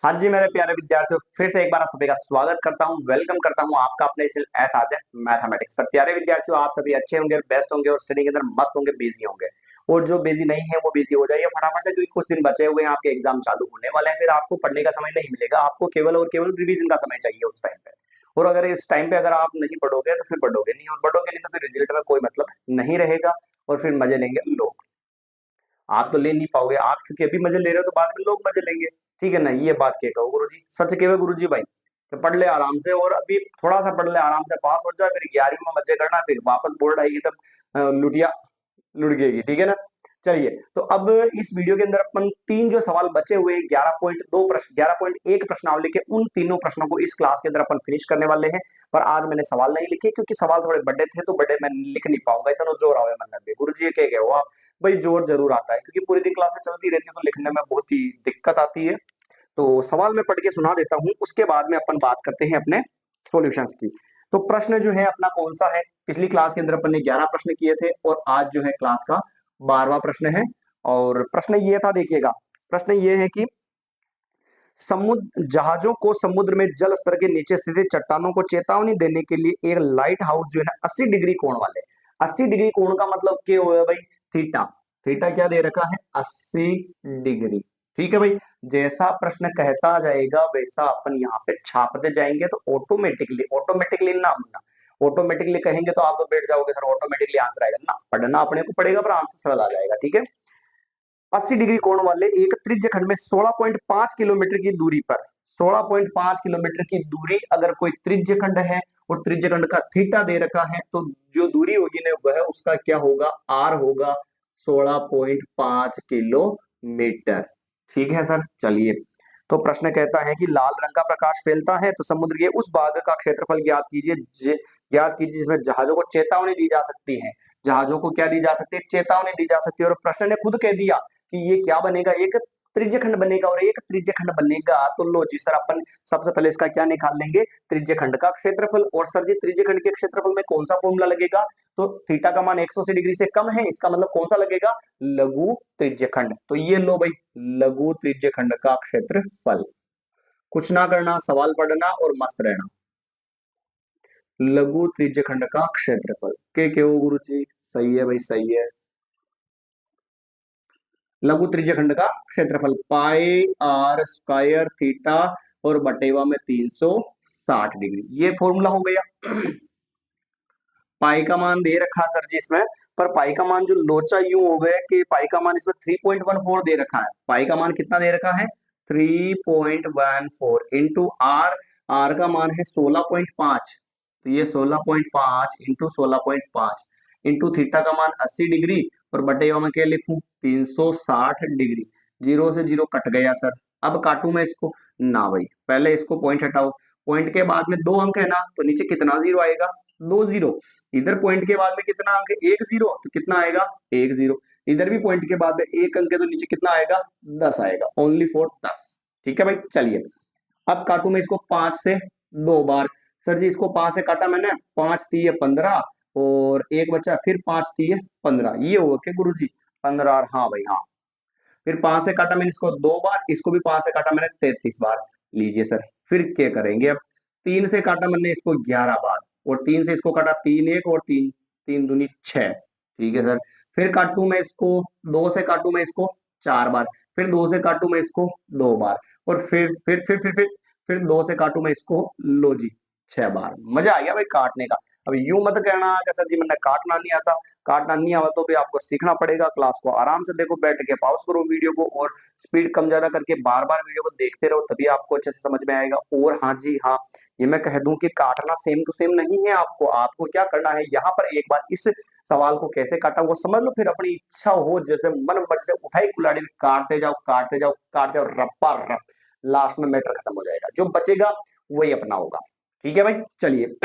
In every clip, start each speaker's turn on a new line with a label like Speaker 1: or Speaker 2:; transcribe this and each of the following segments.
Speaker 1: हाँ जी मेरे प्यारे विद्यार्थियों, फिर से एक बार आप सभी का स्वागत करता हूँ, वेलकम करता हूँ आपका अपने इस एस आज मैथमेटिक्स पर। प्यारे विद्यार्थियों, आप सभी अच्छे होंगे, बेस्ट होंगे और स्टडी के अंदर मस्त होंगे, बिजी होंगे। और जो बिजी नहीं है वो बिजी हो जाइए फटाफट से, क्योंकि कुछ दिन बचे हुए हैं, आपके एग्जाम चालू होने वाले हैं। फिर आपको पढ़ने का समय नहीं मिलेगा, आपको केवल और केवल रिविजन का समय चाहिए उस टाइम पे। और अगर इस टाइम पे अगर आप नहीं पढ़ोगे तो फिर पढ़ोगे नहीं, और पढ़ोगे नहीं तो फिर रिजल्ट में कोई मतलब नहीं रहेगा, और फिर मजे लेंगे लोग। आप तो ले नहीं पाओगे आप, क्योंकि अभी मजे ले रहे हो तो बाद में लोग मजे लेंगे। ठीक है ना, ये बात कह कहो गुरु जी, सच कहे गुरु जी भाई। तो पढ़ ले आराम से, और अभी थोड़ा सा पढ़ ले आराम से, पास हो जाए, फिर 11वीं में मजे करना, फिर वापस बोर्ड आएगी तब लुटिया लुट गएगी। ठीक है ना। चलिए, तो अब इस वीडियो के अंदर अपन तीन जो सवाल बचे हुए 11.2 प्रश्न, 11.1 प्रश्नावली के, उन तीनों प्रश्नों को इस क्लास के अंदर अपन फिनिश करने वाले हैं। पर आज मैंने सवाल नहीं लिखे, क्योंकि सवाल थोड़े बड़े थे, तो बड़े मैं लिख नहीं पाऊंगा, इतना जोर आवे मन में। गुरु जी कह गए हो आप। भाई जोर जरूर आता है, क्योंकि पूरी दिन क्लासेस चलती रहती है, तो लिखने में बहुत ही दिक्कत आती है। तो सवाल मैं पढ़ के सुना देता हूं, उसके बाद में अपन बात करते हैं अपने सॉल्यूशंस की। तो प्रश्न जो है अपना कौन सा है, पिछली क्लास के अंदर अपन ने 11 प्रश्न किए थे, और आज जो है क्लास का 12वां प्रश्न है। और प्रश्न ये था, देखिएगा। प्रश्न ये है कि समुद्र जहाजों को समुद्र में जल स्तर के नीचे स्थित चट्टानों को चेतावनी देने के लिए एक लाइट हाउस जो है ना 80 डिग्री कोण वाले, 80 डिग्री कोण का मतलब क्या हुआ भाई? थीटा। थीटा क्या दे रखा है? 80 डिग्री। ठीक है भाई। जैसा प्रश्न कहता जाएगा वैसा अपन यहाँ पे छापते जाएंगे, तो ऑटोमेटिकली ऑटोमेटिकली ना ना ऑटोमेटिकली कहेंगे तो आप तो बैठ जाओगे सर, ऑटोमेटिकली आंसर आएगा ना, पढ़ना अपने को पड़ेगा, पर आंसर सरल आ जाएगा। ठीक है। 80 डिग्री कोण वाले एक त्रिज्य खंड में 16.5 किलोमीटर की दूरी पर, 16.5 किलोमीटर की दूरी अगर कोई त्रिज्य खंड है, और त्रिज्य खंड का थीटा दे रखा है, तो जो दूरी होगी ना वह उसका क्या होगा? आर होगा, 16.5 किलोमीटर। ठीक है सर। चलिए, तो प्रश्न कहता है कि लाल रंग का प्रकाश फैलता है तो समुद्र के उस भाग का क्षेत्रफल ज्ञात कीजिए, ज्ञात कीजिए जिसमें जहाजों को चेतावनी दी जा सकती है। जहाजों को क्या दी जा सकती है? चेतावनी दी जा सकती है। और प्रश्न ने खुद कह दिया कि ये क्या बनेगा? एक त्रिज्य खंड बनेगा, और एक त्रिज्य खंड बनेगा तो लो जी सर, अपन सबसे पहले इसका क्या निकाल लेंगे? त्रिज्य खंड का क्षेत्रफल। और सर जी त्रिज्य खंड के क्षेत्रफल में कौन सा फॉर्मूला लगेगा? तो थीटा का मान 180 डिग्री से कम है, इसका मतलब कौन सा लगेगा? लघु त्रिज्य खंड। तो ये लो भाई, लघु त्रिज्य खंड का क्षेत्रफल। कुछ ना करना, सवाल पढ़ना और मस्त रहना। लघु त्रिज्य खंड का क्षेत्रफल के हो गुरु जी? सही है भाई, सही है। लघु त्रिज्य खंड का क्षेत्रफल पाई आर स्क्वायर थीटा और बटेवा में 360 डिग्री, ये फॉर्मूला हो गया। पाई का मान दे रखा सर जी इसमें, पर पाई का मान जो लोचा यूं हो गया कि पाई का मान इसमें 3.14 दे रखा है। पाई का मान कितना दे रखा है? 3.14 इंटू आर। आर का मान है 16.5, तो ये 16.5 इंटू 16.5 इंटू थीटा का मान 80 डिग्री, और बटेवा में क्या लिखूं? 360 डिग्री। जीरो से जीरो कट गया सर। अब काटू मैं इसको? ना भाई, पहले इसको पॉइंट हटाओ। पॉइंट के बाद में दो अंक है ना, तो नीचे कितना जीरो आएगा? दो जीरो। इधर पॉइंट के बाद में कितना अंक है? एक जीरो, तो कितना आएगा? एक जीरो। इधर भी पॉइंट के बाद में एक अंक है, तो नीचे कितना आएगा? 10 आएगा, ओनली फॉर 10। ठीक है भाई। चलिए, अब काटू मैं इसको 5 से 2 बार। सर जी इसको 5 से काटा मैंने, 5 तीय 15, और एक बचा, फिर 5 तीय 15, ये हुआ क्या गुरु जी? 15। और हाँ भाई हाँ, फिर 5 से काटा मैंने इसको 2 बार, इसको भी 5 से काटा मैंने 33 बार। लीजिए सर, फिर क्या करेंगे अब? 3 से काटा मैंने इसको 11 बार, और 3 से इसको काटा 3 एक, और 3 3 दूनी 6। ठीक है सर। फिर काटू मैं इसको, 2 से काटू मैं इसको 4 बार, फिर 2 से काटू मैं इसको 2 बार, और फिर 2 से काटू मैं इसको, लो जी 6 बार। मजा आ गया भाई काटने का। अब यूं मत कहना कि सर जी मैंने काटना नहीं आता। काटना नहीं आवा तो भी आपको सीखना पड़ेगा। क्लास को आराम से देखो, बैठ के पॉज करो वीडियो को, और स्पीड कम ज्यादा करके बार बार वीडियो को देखते रहो, तभी आपको अच्छे से समझ में आएगा। और हाँ जी हाँ, ये मैं कह दूं कि काटना सेम टू सेम नहीं है। आपको आपको क्या करना है, यहाँ पर एक बार इस सवाल को कैसे काटा वो समझ लो, फिर अपनी इच्छा हो जैसे मन मर्जी से उठाई कुल्हाड़ी में काटते जाओ, काटते जाओ, काटते जाओ, रप्पा रप। लास्ट में मैटर खत्म हो जाएगा, जो बचेगा वही अपना होगा। ठीक है भाई। चलिए,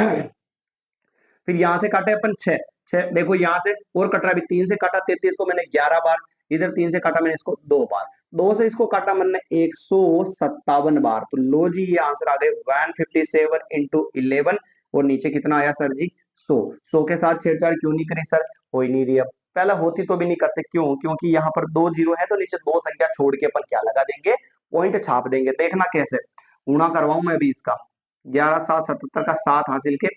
Speaker 1: फिर यहां से काटे अपन 6, 6 देखो यहाँ से और कट रहा है। 3 से काटा 33 को मैंने 11 बार, इधर 3 से काटा मैंने इसको 2 बार, 2 से इसको काटा मैंने 157 बार। तो लो जी ये आंसर आ गए 157 इंटू 11, और नीचे कितना आया सर जी? 100 के साथ छेड़छाड़ क्यों नहीं करी सर? हो ही नहीं रही। अब पहला होती तो भी नहीं करते, क्यों? क्योंकि यहाँ पर 2 जीरो है, तो नीचे 2 संख्या छोड़ के अपन क्या लगा देंगे? पॉइंट छाप देंगे। देखना कैसे गुणा करवाऊं मैं अभी इसका। 11 7 77 का 7 हासिल के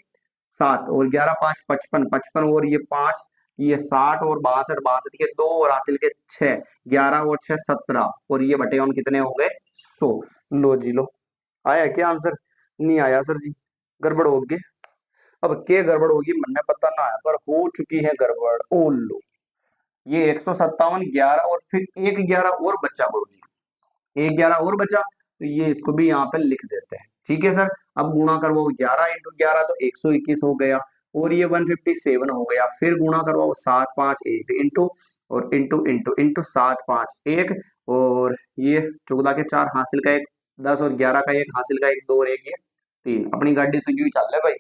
Speaker 1: 7 और 11 5 55 55 और ये 5 ये 60 और 62 62 के 2 और हासिल के 6 11 और 6 17 और ये बटेगा हम कितने हो गए 100। लो जी लो, आया क्या आंसर? नहीं आया सर जी, गड़बड़ हो गई। अब क्या गड़बड़ होगी मैंने पता ना है, पर हो चुकी है गड़बड़। ओ लो, ये 157 11 और फिर एक 11 और बच्चा बोलिए, एक 11 और बचा तो ये इसको भी यहाँ पे लिख देते हैं। ठीक है सर, अब गुणा करवाओ 11 × 11 तो 121 हो गया और ये 157 हो गया। फिर गुणा करवाओ 7 5 1 इंटू और इंटू इंटू इंटू 7 5 1 और ये 14 के 4 हासिल का एक 10 और 11 का एक हासिल का एक 2 और एक ये 3। अपनी गाड़ी तो यूं ही चल रहा है भाई।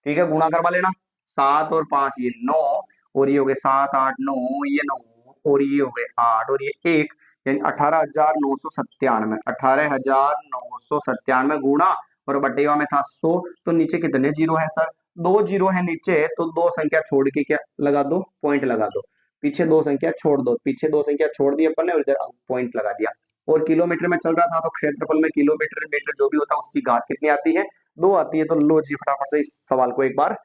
Speaker 1: ठीक है, गुणा करवा लेना 7 और 5 ये 9 और ये हो गए 7 8 9 ये 9 और ये हो गए 8 और ये 1 यानी 18,997 18,997 गुणा और बटेगा में था 100। तो नीचे कितने जीरो है सर? 2 जीरो है नीचे, तो 2 संख्या छोड़ के क्या लगा दो? पॉइंट लगा दो। पीछे 2 संख्या छोड़ दो, पीछे 2 संख्या छोड़ दी अपन ने और इधर पॉइंट लगा दिया। और किलोमीटर में चल रहा था तो क्षेत्रफल में किलोमीटर मीटर जो भी होता है उसकी घात कितनी आती है? 2 आती है। तो लो जी फटाफट से इस सवाल को एक बार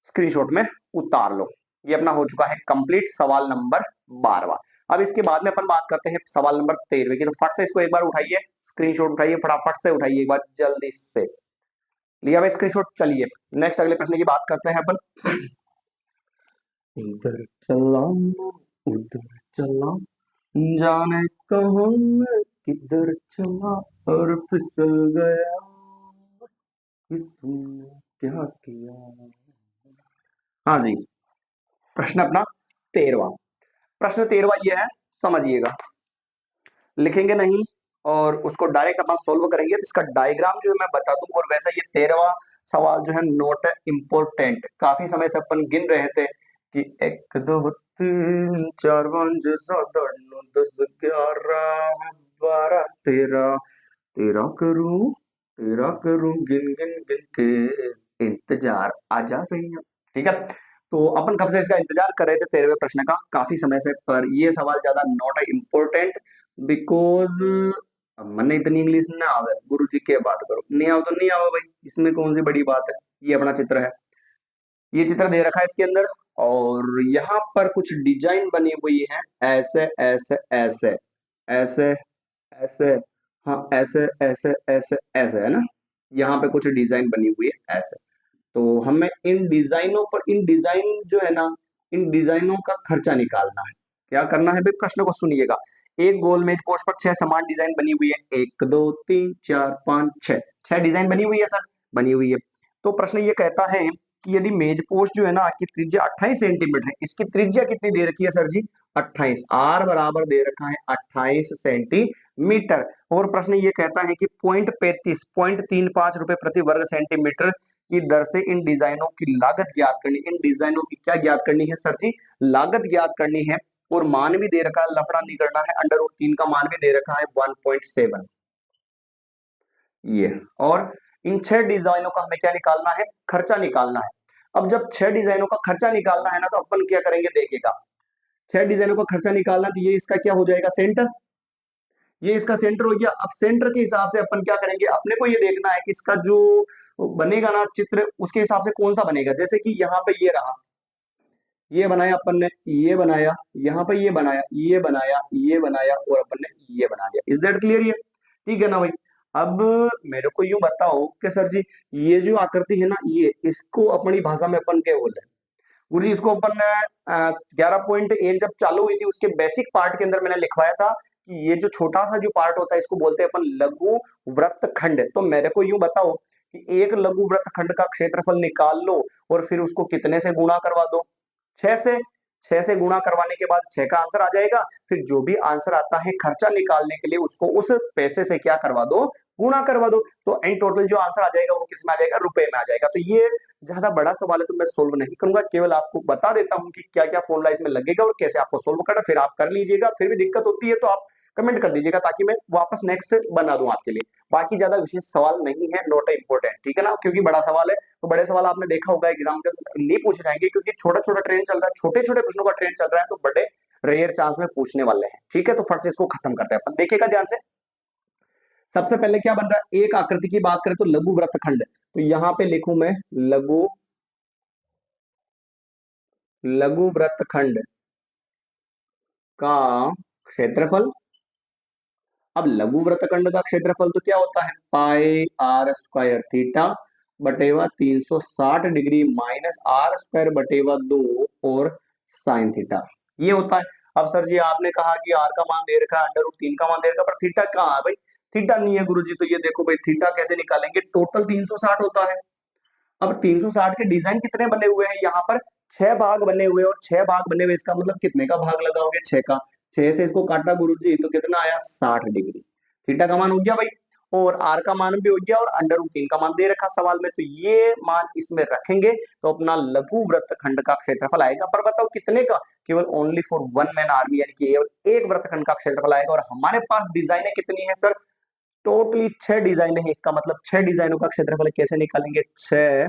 Speaker 1: स्क्रीनशॉट में उतार लो। ये अपना हो चुका है कंप्लीट सवाल नंबर 12वां। अब इसके बाद में अपन बात करते हैं सवाल नंबर 13वें की। तो फट से इसको एक बार उठाइए, स्क्रीनशॉट उठाइए, फटाफट से उठाइए एक बार जल्दी से। लिया भाई स्क्रीनशॉट, चलिए नेक्स्ट अगले प्रश्न की बात करते हैं अपन। इधर चला उधर चला जाने कहाँ मैं किधर चला और फिसल गया कि तुमने क्या किया। हाँ जी, प्रश्न अपना 13वां। प्रश्न 13वां ये है, समझिएगा, लिखेंगे नहीं और उसको डायरेक्ट अपन सोल्व करेंगे। तो इसका डायग्राम जो है मैं बता दूं। और वैसे ये 13वां सवाल जो है नोट इंपोर्टेंट, काफी समय से अपन गिन रहे थे कि 1 2 3 4 5 6 7 8 9 10 11 12 13 13 करूं गिन गिन गिन के इंतजार आजा सही है। ठीक है, तो अपन कब से इसका इंतजार कर रहे थे 13वें प्रश्न का? काफी समय से। पर ये सवाल ज्यादा नॉट इम्पोर्टेंट बिकॉज मैंने इतनी इंग्लिश ना आवे, गुरु जी के बात करो, नहीं आओ तो नहीं आओ भाई, इसमें कौन सी बड़ी बात है। ये अपना चित्र है, ये चित्र दे रखा है इसके अंदर और यहाँ पर कुछ डिजाइन बनी हुई है ऐसे ऐसे ऐसे ऐसे ऐसे, हाँ ऐसे ऐसे ऐसे ऐसे है ना, यहाँ पे कुछ डिजाइन बनी हुई है ऐसे। तो हमें इन डिजाइनों पर, इन डिजाइन जो है ना, इन डिजाइनों का खर्चा निकालना है। क्या करना है भाई? प्रश्न को सुनिएगा। एक गोल मेज पोस्ट पर 6 समान डिजाइन बनी हुई है, 1 2 3 4 5 6, 6 डिजाइन बनी हुई है सर, बनी हुई है। तो प्रश्न ये कहता है कि यदि मेज पोस्ट जो है ना की त्रिज्या 28 सेंटीमीटर है, इसकी त्रिज्या कितनी दे रखी है सर जी? 28। आर बराबर दे रखा है 28 सेंटीमीटर। और प्रश्न ये कहता है कि 0.35 रुपए प्रति वर्ग सेंटीमीटर की दर से इन डिजाइनों की लागत ज्ञात करनी। इन डिजाइनों की क्या ज्ञात करनी है सर जी? लागत ज्ञात करनी है। और मान भी दे रखा है, लफड़ा नहीं करना है, √3 का मान भी दे रखा है 1.7 ये। और इन 6 डिजाइनों का हमें क्या निकालना है? खर्चा निकालना है। अब जब 6 डिजाइनों का खर्चा निकालना है ना, तो अपन क्या करेंगे देखिएगा। 6 डिजाइनों का खर्चा निकालना, तो ये इसका क्या हो जाएगा? सेंटर। ये इसका सेंटर हो गया। अब सेंटर के हिसाब से अपन क्या करेंगे, अपने को ये देखना है कि इसका जो बनेगा ना चित्र, उसके हिसाब से कौन सा बनेगा। जैसे कि यहाँ पे ये रहा, ये बनाया अपन ने, ये बनाया, यहाँ पे ये बनाया, ये बनाया, ये बनाया और अपन ने ये बना दिया। Is that clear? ये ठीक है ना भाई? अब मेरे को यूं बताओ कि सर जी ये जो आकृति है ना, ये इसको अपनी भाषा में अपन क्या बोलते हैं? गुरु जी इसको अपन 11.1 जब चालू हुई थी उसके बेसिक पार्ट के अंदर मैंने लिखवाया था कि ये जो छोटा सा जो पार्ट होता है इसको बोलते हैं अपन लघु वृत्तखंड। तो मेरे को यूं बताओ कि एक लघु वृत्तखंड का क्षेत्रफल निकाल लो और फिर उसको कितने से गुणा करवा दो? 6 से। 6 से गुणा करवाने के बाद 6 का आंसर आ जाएगा। फिर जो भी आंसर आता है खर्चा निकालने के लिए उसको उस पैसे से क्या करवा दो? गुणा करवा दो। तो इन टोटल जो आंसर आ जाएगा वो किस में आ जाएगा? रुपए में आ जाएगा। तो ये ज्यादा बड़ा सवाल है तो मैं सोल्व नहीं करूंगा, केवल आपको बता देता हूं कि क्या क्या फॉर्मूला इसमें लगेगा और कैसे आपको सोल्व करना, फिर आप कर लीजिएगा। फिर भी दिक्कत होती है तो आप कमेंट कर दीजिएगा ताकि मैं वापस नेक्स्ट बना दूं आपके लिए। बाकी ज्यादा विशेष सवाल नहीं है, नॉट इंपोर्टेंट, ठीक है ना, क्योंकि बड़ा सवाल है। तो बड़े सवाल आपने देखा होगा एग्जाम के नहीं पूछे जाएंगे, क्योंकि छोटा छोटा ट्रेंड चल रहा है, छोटे छोटे प्रश्नों का ट्रेंड चल रहा है, तो बड़े रेयर चांस में पूछने वाले हैं। ठीक है, तो फट से इसको खत्म करते हैं अपन, देखिएगा ध्यान से। सबसे पहले क्या बन रहा है, एक आकृति की बात करें तो लघु वृत्तखंड, तो यहां पे लिखूं मैं लघु लघु वृत्तखंड का क्षेत्रफल। अब लघु वृत्तखंड का क्षेत्रफल तो क्या होता है, पाई आर स्क्वायर थीटा बटेवा 360 डिग्री माइनस आर स्क्वायर बटेवा 2 और साइन थीटा, ये होता है। अब सर जी आपने कहा कि आर का मान दे रखा है, अंडर रूट 3 का मान दे रखा है, पर थीटा कहाँ है भाई, थीटा नहीं है गुरुजी। तो ये देखो भाई, थीटा कैसे निकालेंगे, टोटल 360 होता है। अब 360 के डिजाइन कितने बने हुए हैं, यहाँ पर 6 भाग बने हुए हैं, और 6 भाग बने हुए, इसका मतलब कितने का भाग लगाओगे, 6 का। 6 से इसको काटा गुरुजी तो कितना आया, 60 डिग्री। थीटा का मान हो गया भाई, और आर का मान भी हो गया, और अंडर रूट 3 का मान दे रखा सवाल में, तो ये मान इसमें रखेंगे तो अपना लघु वृत्तखंड का क्षेत्रफल आएगा। पर बताओ कितने का, केवल only for one man army, यानी कि केवल एक वृत्तखंड का क्षेत्रफल आएगा। और हमारे पास डिजाइने कितनी है सर, टोटली 6 डिजाइन है, इसका मतलब 6 डिजाइनों का क्षेत्रफल कैसे निकालेंगे, 6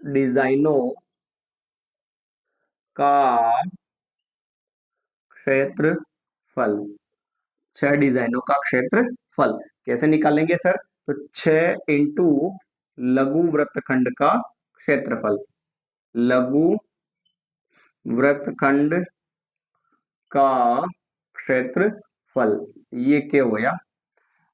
Speaker 1: डिजाइनों का क्षेत्रफल। 6 डिजाइनों का क्षेत्रफल कैसे निकालेंगे सर, तो 6 इंटू लघु वृत्तखंड का क्षेत्रफल। लघु वृत्तखंड का क्षेत्रफल, ये क्या होया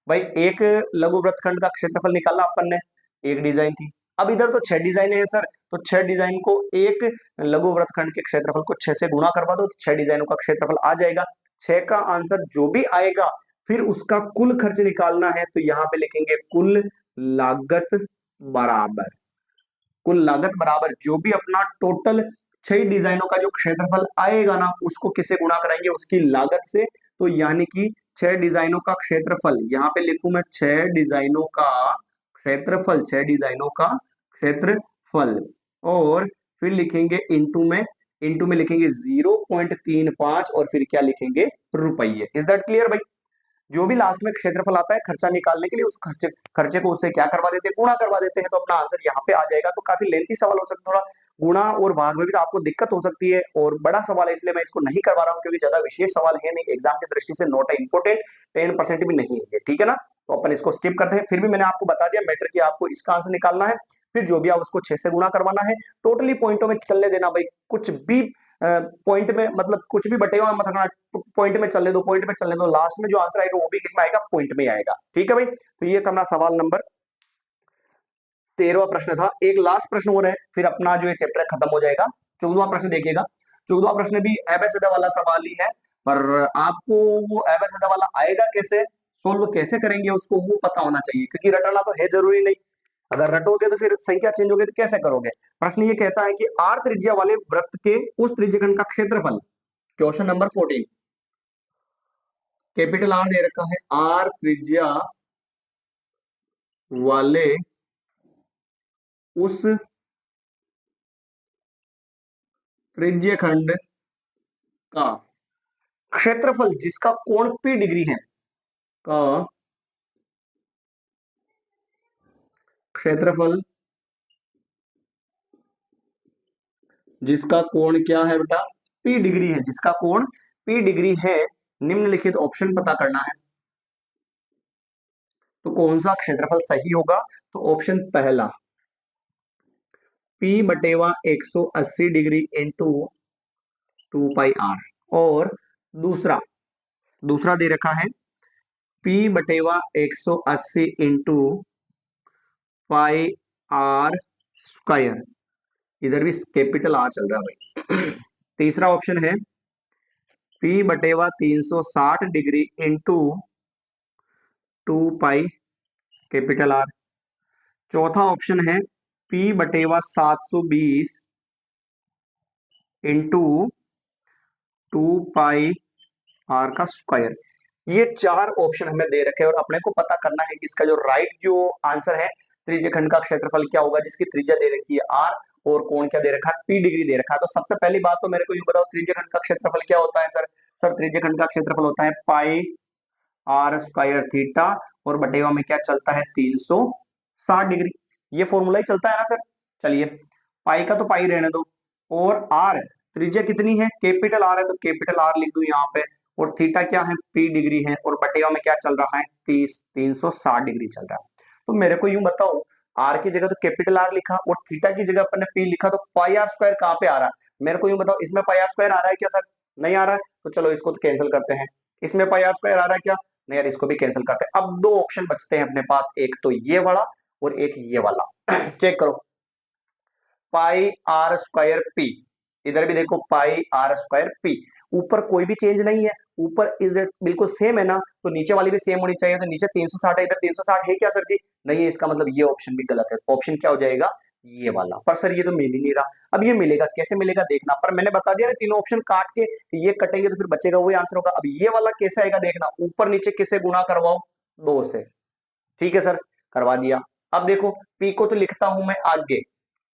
Speaker 1: भाई, एक लघु वृत्तखंड का क्षेत्रफल निकाला अपन ने, एक डिजाइन थी। अब इधर तो 6 डिजाइन है सर, तो 6 डिजाइन को एक लघु वृत्तखंड के क्षेत्रफल को 6 से गुणा करवा दो, तो 6 डिजाइनों का क्षेत्रफल आ जाएगा। 6 का आंसर जो भी आएगा, फिर उसका कुल खर्च निकालना है, तो यहाँ पे लिखेंगे कुल लागत बराबर, कुल लागत बराबर जो भी अपना टोटल 6 डिजाइनों का जो क्षेत्रफल आएगा ना, उसको किससे गुणा कराएंगे, उसकी लागत से। तो यानी कि 6 डिजाइनों का क्षेत्रफल, यहाँ पे लिखूं मैं 6 डिजाइनों का क्षेत्रफल, 6 डिजाइनों का क्षेत्रफल, और फिर लिखेंगे इंटू में लिखेंगे 0.35, और फिर क्या लिखेंगे, रुपये। इज दैट क्लियर भाई। जो भी लास्ट में क्षेत्रफल आता है खर्चा निकालने के लिए, उस खर्चे को उससे क्या करवा देते हैं, गुणा करवा देते हैं, तो अपना आंसर यहाँ पे आ जाएगा। तो काफी लेंथी सवाल हो सकता है, थोड़ा गुणा और भाग में भी तो आपको दिक्कत हो सकती है, और बड़ा सवाल है इसलिए मैं इसको नहीं करवा रहा हूँ, क्योंकि ज्यादा विशेष सवाल है नहीं, एग्जाम की दृष्टि से नोट है इंपोर्टेंट, 10% भी नहीं है, ठीक है ना। तो अपन इसको स्किप करते हैं। फिर भी मैंने आपको बता दिया मैटर की, आपको इसका आंसर निकालना है, फिर जो भी आप उसको 6 से गुणा करवाना है, टोटली पॉइंटों में चलने देना भाई, कुछ भी पॉइंट में, मतलब कुछ भी बटेगा मत रखना, पॉइंट में चलने दो, पॉइंट में चलने दो, लास्ट में जो आंसर आएगा वो भी किसमें आएगा, पॉइंट में आएगा, ठीक है भाई। तो ये था अपना सवाल नंबर 13वां प्रश्न था। एक लास्ट प्रश्न और है, फिर अपना जो ये चैप्टर खत्म हो जाएगा। 14वां प्रश्न देखिएगा। 14वां प्रश्न भी एबेसिडा वाला सवाल ही है, पर आपको वो एबेसिडा वाला आएगा कैसे, सोल्व कैसे करेंगे उसको, वो पता होना चाहिए, क्योंकि रटना तो है जरूरी नहीं। अगर रटोगे तो फिर संख्या चेंज होगी तो कैसे करोगे। प्रश्न ये कहता है कि आर त्रिज्या वाले वृत्त के उस त्रिज्यखंड का क्षेत्रफल, क्वेश्चन नंबर 14, कैपिटल आर दे रखा है, आर त्रिज्या वाले उस त्रिज्यखंड का क्षेत्रफल जिसका कोण p डिग्री है, का क्षेत्रफल जिसका कोण क्या है बेटा, p डिग्री है, जिसका कोण p डिग्री है, निम्नलिखित ऑप्शन पता करना है। तो कौन सा क्षेत्रफल सही होगा, तो ऑप्शन पहला p बटेवा 180 डिग्री इंटू 2 पाई आर, और दूसरा दूसरा दे रखा है p बटेवा 180 इंटू पाई आर स्क्वायर, इधर भी कैपिटल आर चल रहा है भाई। तीसरा ऑप्शन है p बटेवा 360 degree into 2 pi capital R. चौथा ऑप्शन है p बटेवा 720 इंटू 2 पाई आर का स्क्वायर। ये 4 ऑप्शन हमें दे रखे हैं, और अपने को पता करना है कि इसका जो राइट जो आंसर है, त्रिज्यखंड का क्षेत्रफल क्या होगा जिसकी त्रिज्या दे रखी है आर, और कोण क्या दे रखा है, p डिग्री दे रखा है। तो सबसे पहली बात तो मेरे को ये बताओ, त्रिज्यखंड का क्षेत्रफल क्या होता है सर। सर त्रिज्यखंड का क्षेत्रफल होता है पाई आर स्क्वायर थीटा, और बटेवा में क्या चलता है, 360 डिग्री, ये फॉर्मूला ही चलता है ना सर। चलिए पाई का तो पाई रहने दो, और आर त्रिज्या कितनी है, कैपिटल आर है, तो कैपिटल आर लिख दू यहाँ पे, और थीटा क्या है, पी डिग्री है, और बटेवा में क्या चल रहा है, 360 डिग्री चल रहा है। तो मेरे को यूं बताओ, आर की जगह तो कैपिटल आर लिखा और थीटा की जगह अपन ने पी लिखा, तो पाई आर स्क्वायर कहाँ पे आ रहा है? मेरे को यूं बताओ, इसमें पाई आर स्क्वायर आ रहा है क्या सर? नहीं आ रहा है, तो चलो इसको तो कैंसिल करते हैं। इसमें पाई आर स्क्वायर आ रहा है क्या? नहीं यार, इसको भी कैंसिल करते हैं। अब दो ऑप्शन बचते हैं अपने पास, एक तो ये वाला और एक ये वाला। चेक करो, पाई आर स्क्वायर पी, इधर भी देखो पाई आर स्क्वायर पी, ऊपर कोई भी चेंज नहीं है, ऊपर इज बिल्कुल सेम है ना, तो नीचे वाली भी सेम होनी चाहिए। तो नीचे 360 है, इधर 360 है क्या सर जी? नहीं है, इसका मतलब ये ऑप्शन भी गलत है। ऑप्शन क्या हो जाएगा? ये वाला। पर सर ये तो मिल ही नहीं रहा। अब ये मिलेगा कैसे, मिलेगा देखना। पर मैंने बता दिया ना, तीनों ऑप्शन काट के ये कटेंगे तो फिर बचेगा वही आंसर होगा। अब ये वाला कैसे आएगा देखना, ऊपर नीचे किससे गुणा करवाओ, 2 से। ठीक है सर, करवा दिया। अब देखो, पी को तो लिखता हूं मैं आगे,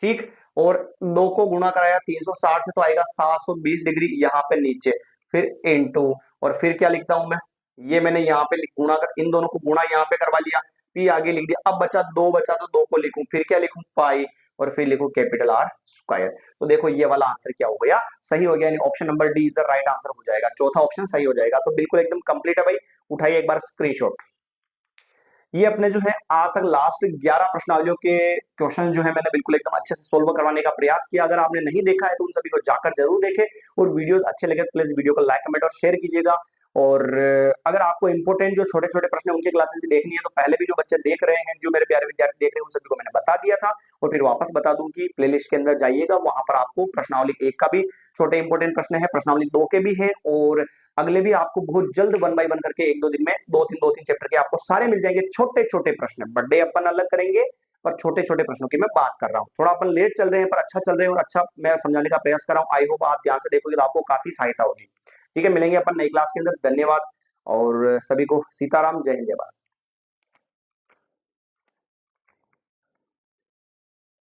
Speaker 1: ठीक, और 2 को गुणा कराया 360 से, तो आएगा 720 डिग्री यहाँ पे नीचे, फिर इनटू, और फिर क्या लिखता हूं मैं, ये मैंने यहाँ पे गुणा कर, इन दोनों को गुणा यहाँ पे करवा लिया, पी आगे लिख दिया। अब बचा 2, बचा तो 2 को लिखूं, फिर क्या लिखूं, पाई, और फिर लिखूं कैपिटल आर स्क्वायर। तो देखो ये वाला आंसर क्या हो गया, सही हो गया, यानी option number D is the right answer हो जाएगा, चौथा ऑप्शन सही हो जाएगा। तो बिल्कुल एकदम कंप्लीट है भाई, उठाइए एक बार स्क्रीनशॉट। ये अपने जो है आज तक लास्ट 11 प्रश्नावलियों के क्वेश्चन जो है मैंने बिल्कुल एकदम अच्छे से सोल्व करवाने का प्रयास किया। अगर आपने नहीं देखा है तो उन सभी को जाकर जरूर देखें, और वीडियोस अच्छे लगे तो प्लीज वीडियो को लाइक, कमेंट और शेयर कीजिएगा। और अगर आपको इंपॉर्टेंट जो छोटे छोटे प्रश्न है उनकी क्लासेस भी देखनी है, तो पहले भी जो बच्चे देख रहे हैं, जो मेरे प्यारे विद्यार्थी देख रहे हैं, उन सभी को मैंने बता दिया था, और फिर वापस बता दूं कि प्लेलिस्ट के अंदर जाइएगा, वहां पर आपको प्रश्नावली 1 का भी छोटे इंपॉर्टेंट प्रश्न है, प्रश्नावली 2 के भी है, और अगले भी आपको बहुत जल्द 1 बाय 1 करके 1-2 दिन में 2-3 चैप्टर के आपको सारे मिल जाएंगे। छोटे छोटे प्रश्न, बड़े अपन अलग करेंगे, और छोटे छोटे प्रश्नों की मैं बात कर रहा हूँ। थोड़ा अपन लेट चल रहे हैं पर अच्छा चल रहे हैं, और अच्छा मैं समझाने का प्रयास कर रहा हूँ। आई होप आप ध्यान से देखोगे तो आपको काफी सहायता होगी। ठीक है, मिलेंगे अपन नई क्लास के अंदर। धन्यवाद, और सभी को सीताराम, जय हिंद, जय भारत।